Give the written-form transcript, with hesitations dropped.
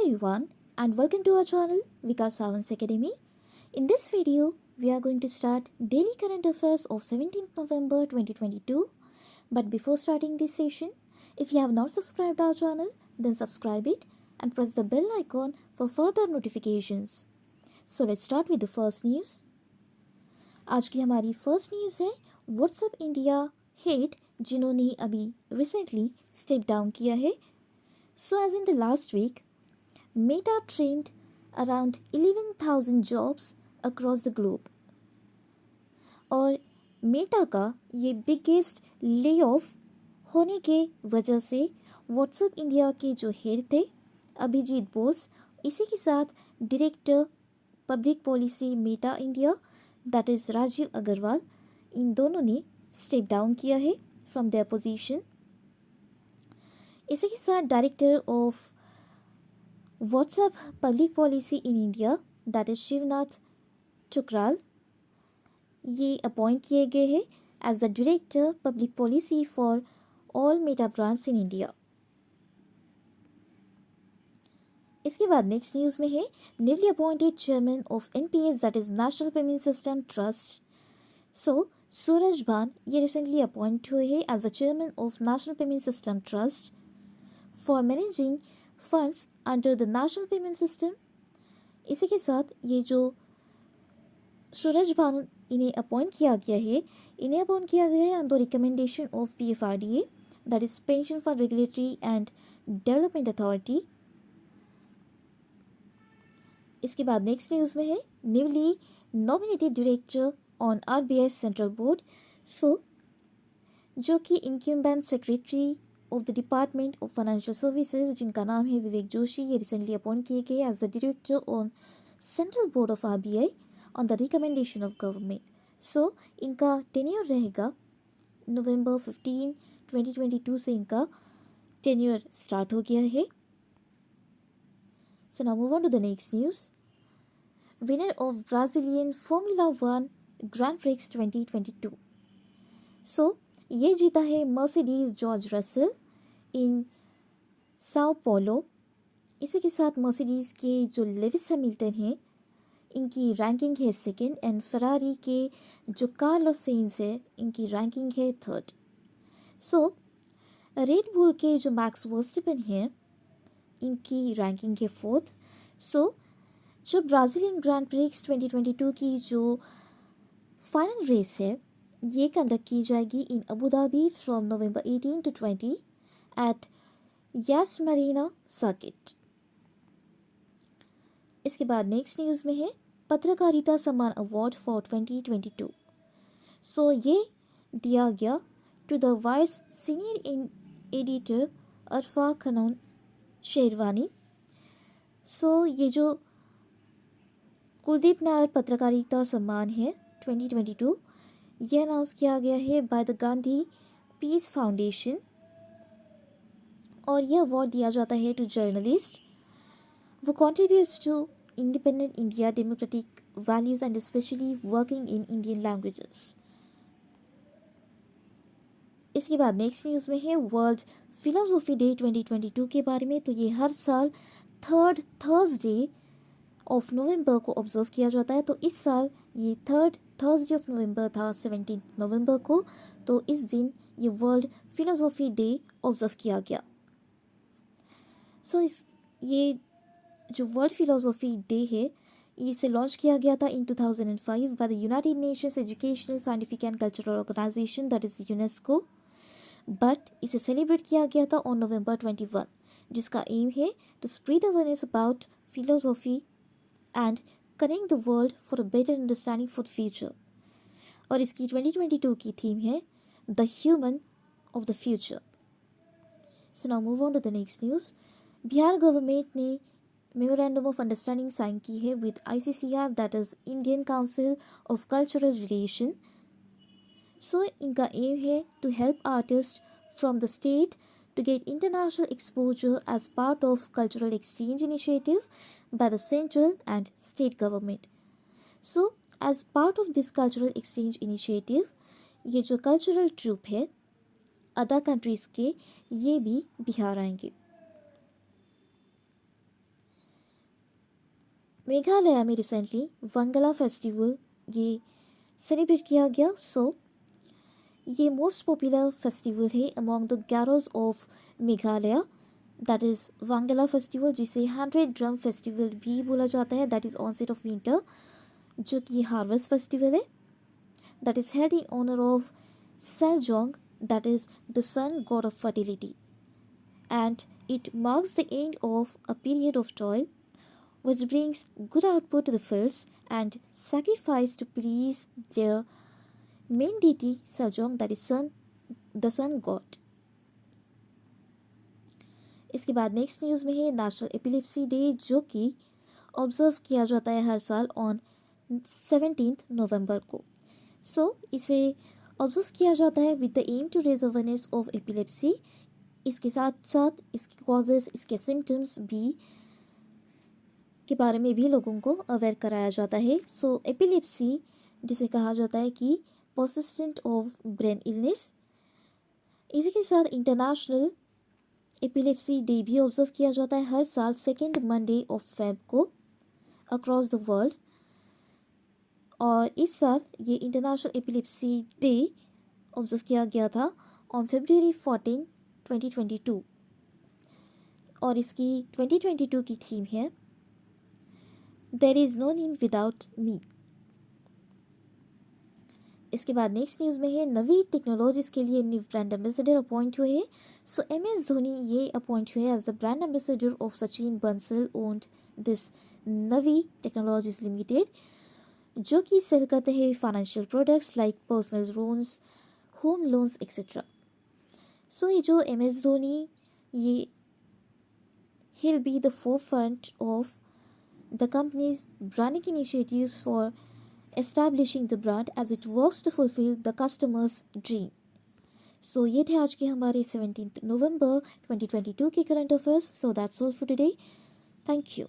everyone and welcome to our channel Vikas Academy. In this video, we are going to start daily current affairs of 17th November 2022. But before starting this session, if you have not subscribed our channel, then subscribe it and press the bell icon for further notifications. So let's start with the first news. आज की हमारी first news है WhatsApp India head जिन्होंने अभी recently step down किया है. So as in the last week, Meta trimmed around 11,000 jobs across the globe. और Meta का ये बिगेस्ट ले ऑफ होने के वजह से व्हाट्सएप इंडिया के जो हेड थे अभिजीत बोस, इसी के साथ director public policy Meta India that is Rajiv Agarwal, इन दोनों ने स्टेप डाउन किया है फ्रॉम देयर पोजीशन. इसी के साथ director of WhatsApp public policy in India that is Shivnath Thukral, ये अपॉइंट किए गए हैं as the director public policy for all Meta brands in India. इसके बाद नेक्स्ट न्यूज़ में है newly appointed chairman of NPS that is national payment system trust. So Suraj Bhan ये recently appoint हुए हैं as the chairman of national payment system trust for managing funds under the national payment system. इसी के साथ ये जो सूरज भानु इन्हें अपॉइंट किया गया है on the recommendation of PFRDA that is pension fund regulatory and development authority. इसके बाद नेक्स्ट न्यूज़ में है newly nominated director on RBI central board. So जो कि incumbent secretary of the department of financial services जिनका नाम है विवेक जोशी, ये रिसेंटली अपॉइंट किए गए as the director on central board of RBI on the recommendation of government. So इनका tenure रहेगा नवंबर 15, 2022 से इनका टेन्योर स्टार्ट हो गया है. So now move on to the next news. Winner of Brazilian Formula 1 grand prix 2022. So ये जीता है Mercedes George Russell in Sao Paulo. इसी के साथ मर्सिडीज के जो लेविस हैमिल्टन हैं इनकी रैंकिंग है सेकंड एंड फरारी के जो कार्लोस सेंज है इनकी रैंकिंग है थर्ड. सो रेड बुल के जो मैक्स वर्स्टैपेन हैं इनकी रैंकिंग है फोर्थ. सो जो ब्राज़ीलियन ग्रैंड प्रिक्स 2022 की जो फाइनल रेस है ये कंडक्ट की जाएगी in Abu Dhabi from November 18 to 20 at Yas Marina circuit. इसके बाद नेक्स्ट न्यूज़ में है पत्रकारिता सम्मान अवार्ड फॉर 2022. सो ये दिया गया to the vice senior editor Arfa Khanum Sherwani. So ये जो कुलदीप नायर पत्रकारिता सम्मान है 2022 यह अनाउंस किया गया है by the Gandhi Peace Foundation और यह अवार्ड दिया जाता है टू जर्नलिस्ट वो contributes to independent India democratic values and specially working in Indian languages. इसके बाद नेक्स्ट न्यूज़ में है वर्ल्ड फिलोसॉफी डे 2022 के बारे में. तो ये हर साल थर्ड थर्सडे ऑफ नवंबर को ऑब्जर्व किया जाता है. तो इस साल ये थर्ड थर्सडे ऑफ नवंबर था 17 नवंबर को. तो इस दिन ये वर्ल्ड फिलोसॉफी डे ऑब्जर्व किया गया. सो ये जो वर्ल्ड फिलोसॉफी डे है इसे लॉन्च किया गया था in 2005 by the United Nations Educational Scientific and Cultural Organization that is UNESCO. But इसे सेलिब्रेट किया गया था ऑन नवंबर 21 जिसका एम है to spread awareness about philosophy and connect the world for a better understanding for the future. और इसकी 2022 की theme है the human of the future. So now move on to the next news. Bihar government ने memorandum of understanding sign की है with ICCR that is Indian council of cultural relation. So इनका aim है to help artist from the state to get international exposure as part of cultural exchange initiative by the central and state government. So, as part of this cultural exchange initiative, ये जो cultural troupe है other countries के ये भी बिहार आएंगे. मेघालय में recently Wangala festival ये celebrate किया गया. सो ये मोस्ट पॉपुलर फेस्टिवल है among the Garos of Meghalaya. That is Wangala festival, जिसे 100 ड्रम फेस्टिवल भी बोला जाता है. That is onset of winter, जो कि हार्वेस्ट फेस्टिवल है. That is held in honour of Saljong, that is the sun god of fertility. And it marks the end of a period of toil, which brings good output to the fields and sacrifice to please their main deity Saljong, that is the sun god. इसके बाद next news में है national epilepsy day, जो कि observe किया जाता है हर साल ऑन 17 नवंबर को. सो इसे ऑब्जर्व किया जाता है with the aim to raise awareness of epilepsy. इसके साथ साथ इसके कॉजेज़, इसके सिम्टम्स भी के बारे में भी लोगों को अवेयर कराया जाता है. सो एपिलेप्सी, जिसे कहा जाता है कि पर्सिस्टेंट ऑफ ब्रेन इलनेस, इसी के साथ इंटरनेशनल एपिलेप्सी डे भी ऑब्जर्व किया जाता है हर साल सेकेंड मंडे ऑफ फेब को अक्रॉस द वर्ल्ड. और इस साल ये इंटरनेशनल एपिलेप्सी डे ऑब्जर्व किया गया था ऑन February 14, 2022. और इसकी 2022 की थीम है there is no name without me. इसके बाद नेक्स्ट न्यूज़ में है नवी टेक्नोलॉजीज़ के लिए न्यू ब्रांड एम्बेसडर अपॉइंट हुए हैं. सो MS धोनी ये अपॉइंट हुए as the brand ambassador of Sachin Bansal owned this Navi technologies limited, जो कि सेल करते हैं financial products like personal loans, home loans etcetera. So ये जो MS धोनी, ये he'll be the forefront of the company's branding initiatives for establishing the brand as it works to fulfill the customer's dream. So ये थे आज के हमारे 17 नवंबर 2022 के current affairs. So that's all for today. Thank you.